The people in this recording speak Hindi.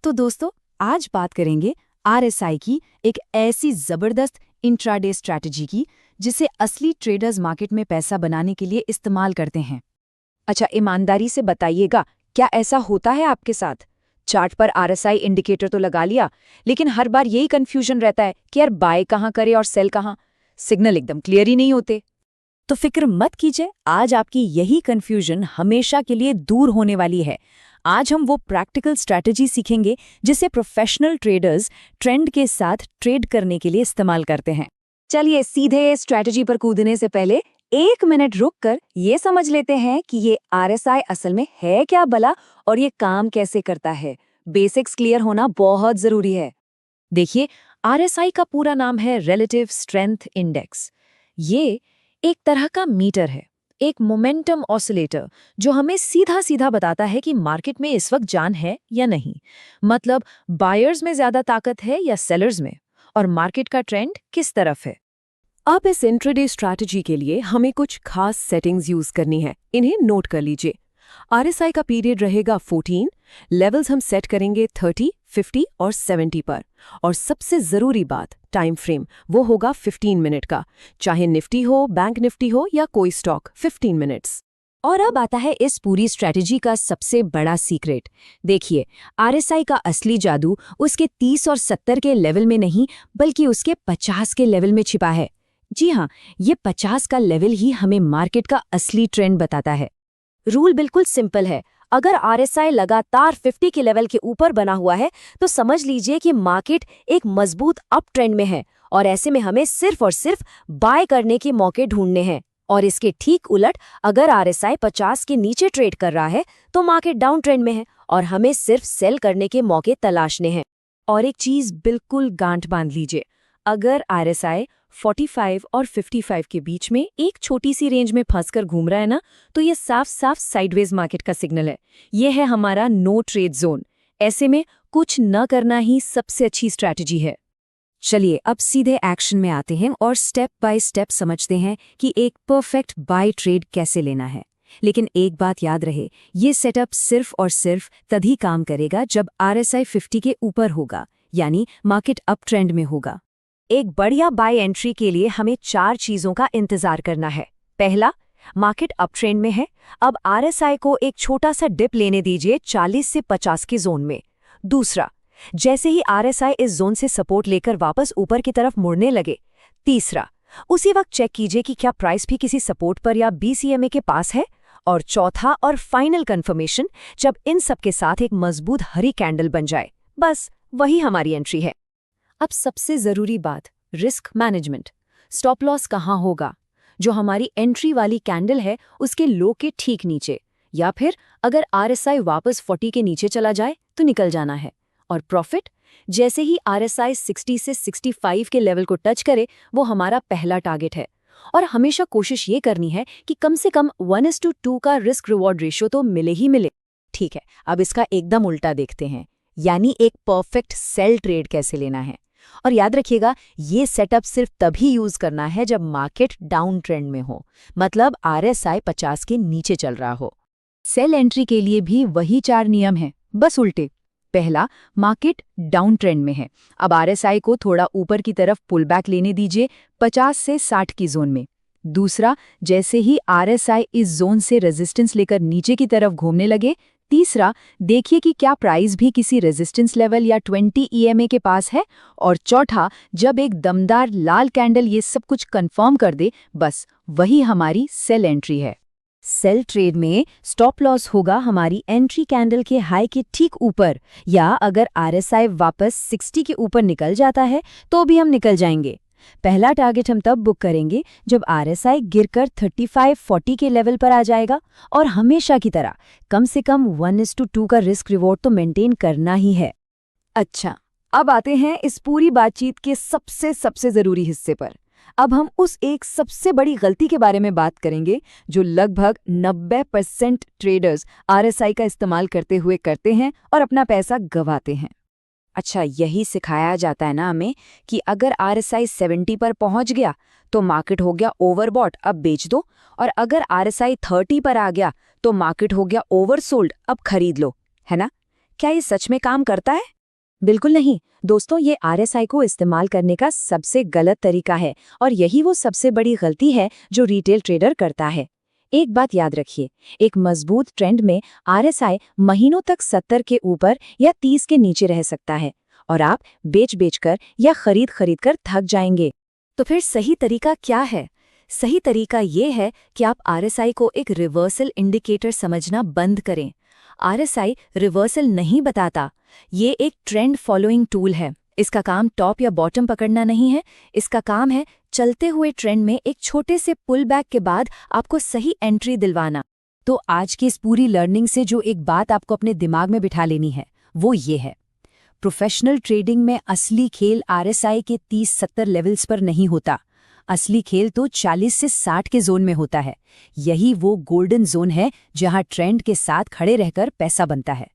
तो दोस्तों, आज बात करेंगे आरएसआई की एक ऐसी जबरदस्त इंट्राडे स्ट्रैटेजी की जिसे असली ट्रेडर्स मार्केट में पैसा बनाने के लिए इस्तेमाल करते हैं। अच्छा, ईमानदारी से बताइएगा, क्या ऐसा होता है आपके साथ? चार्ट पर आरएसआई इंडिकेटर तो लगा लिया, लेकिन हर बार यही कंफ्यूजन रहता है कि यार बाय कहाँ करे और सेल कहाँ। सिग्नल एकदम क्लियर ही नहीं होते। तो फिक्र मत कीजिए, आज आपकी यही कंफ्यूजन हमेशा के लिए दूर होने वाली है। आज हम वो प्रैक्टिकल स्ट्रैटेजी सीखेंगे जिसे प्रोफेशनल ट्रेडर्स ट्रेंड के साथ ट्रेड करने के लिए इस्तेमाल करते हैं। चलिए सीधे स्ट्रैटेजी पर कूदने से पहले 1 मिनट रुककर ये समझ लेते हैं कि ये आरएसआई असल में है क्या भला और ये काम कैसे करता है। बेसिक्स क्लियर होना बहुत जरूरी है। देखिए, आरएसआई का पूरा नाम है रिलेटिव स्ट्रेंथ इंडेक्स। ये एक तरह का मीटर है, एक मोमेंटम ऑसिलेटर जो हमें सीधा सीधा बताता है कि मार्केट में इस वक्त जान है या नहीं। मतलब बायर्स में ज्यादा ताकत है या सेलर्स में, और मार्केट का ट्रेंड किस तरफ है। अब इस इंट्राडे स्ट्रैटेजी के लिए हमें कुछ खास सेटिंग्स यूज करनी है, इन्हें नोट कर लीजिए। आरएसआई का पीरियड रहेगा 14, लेवल्स हम सेट करेंगे 30, 50 और 70 पर, और सबसे जरूरी बात टाइम फ्रेम, वो होगा 15 मिनट का, चाहे निफ्टी हो, बैंक निफ्टी हो या कोई स्टॉक, 15 मिनट्स। और अब आता है इस पूरी स्ट्रैटेजी का सबसे बड़ा सीक्रेट। देखिए, आरएसआई का असली जादू उसके 30 और 70 के लेवल में नहीं, बल्कि उसके 50 के लेवल में छिपा है। जी हाँ, ये 50 का लेवल ही हमें मार्केट का असली ट्रेंड बताता है। रूल बिल्कुल सिंपल है। अगर आरएसआई लगातार 50 के लेवल के ऊपर बना हुआ है तो समझ लीजिए कि मार्केट एक मजबूत अप ट्रेंड में है, और ऐसे में हमें सिर्फ और सिर्फ बाय करने के मौके ढूंढने हैं। और इसके ठीक उलट, अगर आरएसआई 50 के नीचे ट्रेड कर रहा है तो मार्केट डाउन ट्रेंड में है और हमें सिर्फ सेल करने के मौके तलाशने हैं। और एक चीज बिल्कुल गांठ बांध लीजिए, अगर आरएसआई 45 और 55 के बीच में एक छोटी सी रेंज में फंसकर घूम रहा है ना, तो ये साफ साफ साइडवेज मार्केट का सिग्नल है। ये है हमारा नो ट्रेड जोन। ऐसे में कुछ न करना ही सबसे अच्छी स्ट्रैटेजी है। चलिए अब सीधे एक्शन में आते हैं और स्टेप बाय स्टेप समझते हैं कि एक परफेक्ट बाय ट्रेड कैसे लेना है। लेकिन एक बात याद रहे, ये सेटअप सिर्फ और सिर्फ तभी काम करेगा जब आरएसआई 50 के ऊपर होगा, यानी मार्केट अप ट्रेंड में होगा। एक बढ़िया बाय एंट्री के लिए हमें 4 चीजों का इंतजार करना है। पहला, मार्केट अप ट्रेंड में है, अब आरएसआई को एक छोटा सा डिप लेने दीजिए 40 से 50 के जोन में। दूसरा, जैसे ही आरएसआई इस जोन से सपोर्ट लेकर वापस ऊपर की तरफ मुड़ने लगे। तीसरा, उसी वक्त चेक कीजिए कि क्या प्राइस भी किसी सपोर्ट पर या बीसीएमए के पास है। और चौथा और फाइनल कंफर्मेशन, जब इन सब के साथ एक मजबूत हरी कैंडल बन जाए, बस वही हमारी एंट्री है। अब सबसे जरूरी बात, रिस्क मैनेजमेंट। स्टॉप लॉस कहाँ होगा? जो हमारी एंट्री वाली कैंडल है उसके लो के ठीक नीचे, या फिर अगर आरएसआई वापस 40 के नीचे चला जाए तो निकल जाना है। और प्रॉफिट, जैसे ही आरएसआई 60 से 65 के लेवल को टच करे, वो हमारा पहला टारगेट है। और हमेशा कोशिश ये करनी है कि कम से कम 1:2 का रिस्क रिवॉर्ड रेशियो तो मिले ही मिले। ठीक है, अब इसका एकदम उल्टा देखते हैं, यानी एक परफेक्ट सेल ट्रेड कैसे लेना है। और याद रखिएगा, ये सेटअप सिर्फ तभी यूज करना है जब मार्केट डाउन ट्रेंड में हो, मतलब आरएसआई 50 के नीचे चल रहा हो। सेल एंट्री के लिए भी वही 4 नियम हैं, बस उल्टे। पहला, मार्केट डाउन ट्रेंड में है, अब आरएसआई को थोड़ा ऊपर की तरफ पुल बैक लेने दीजिए 50 से 60 की जोन में। दूसरा, जैसे ही आरएसआई इस जोन से रेजिस्टेंस लेकर नीचे की तरफ घूमने लगे। तीसरा, देखिए कि क्या प्राइस भी किसी रेजिस्टेंस लेवल या 20 ईएमए के पास है। और चौथा, जब एक दमदार लाल कैंडल ये सब कुछ कंफर्म कर दे, बस वही हमारी सेल एंट्री है। सेल ट्रेड में स्टॉप लॉस होगा हमारी एंट्री कैंडल के हाई के ठीक ऊपर, या अगर आरएसआई वापस 60 के ऊपर निकल जाता है तो भी हम निकल जाएंगे। पहला टारगेट हम तब बुक करेंगे जब आरएसआई गिरकर 35-40 के लेवल पर आ जाएगा, और हमेशा की तरह कम से कम 1:2 का रिस्क रिवॉर्ड तो मेंटेन करना ही है। अच्छा, अब आते हैं इस पूरी बातचीत के सबसे जरूरी हिस्से पर। अब हम उस एक सबसे बड़ी गलती के बारे में बात करेंगे जो लगभग 90% ट्रेडर्स आरएसआई का इस्तेमाल करते हुए करते हैं और अपना पैसा गंवाते हैं। अच्छा, यही सिखाया जाता है ना हमें कि अगर आरएसआई 70 पर पहुंच गया तो मार्केट हो गया ओवरबॉट, अब बेच दो, और अगर आरएसआई 30 पर आ गया तो मार्केट हो गया ओवरसोल्ड, अब खरीद लो, है ना? क्या ये सच में काम करता है? बिल्कुल नहीं दोस्तों, ये आरएसआई को इस्तेमाल करने का सबसे गलत तरीका है और यही वो सबसे बड़ी गलती है जो रिटेल ट्रेडर करता है। एक बात याद रखिए, एक मजबूत ट्रेंड में आरएसआई महीनों तक 70 के ऊपर या 30 के नीचे रह सकता है और आप बेच कर या खरीद कर थक जाएंगे। तो फिर सही तरीका क्या है? सही तरीका ये है कि आप आरएसआई को एक रिवर्सल इंडिकेटर समझना बंद करें। आरएसआई रिवर्सल नहीं बताता, ये एक ट्रेंड फॉलोइंग टूल है। इसका काम टॉप या बॉटम पकड़ना नहीं है, इसका काम है चलते हुए ट्रेंड में एक छोटे से पुल बैक के बाद आपको सही एंट्री दिलवाना। तो आज की इस पूरी लर्निंग से जो एक बात आपको अपने दिमाग में बिठा लेनी है वो ये है, प्रोफेशनल ट्रेडिंग में असली खेल आरएसआई के 30-70 लेवल्स पर नहीं होता। असली खेल तो 40 से 60 के जोन में होता है। यही वो गोल्डन जोन है जहां ट्रेंड के साथ खड़े रहकर पैसा बनता है।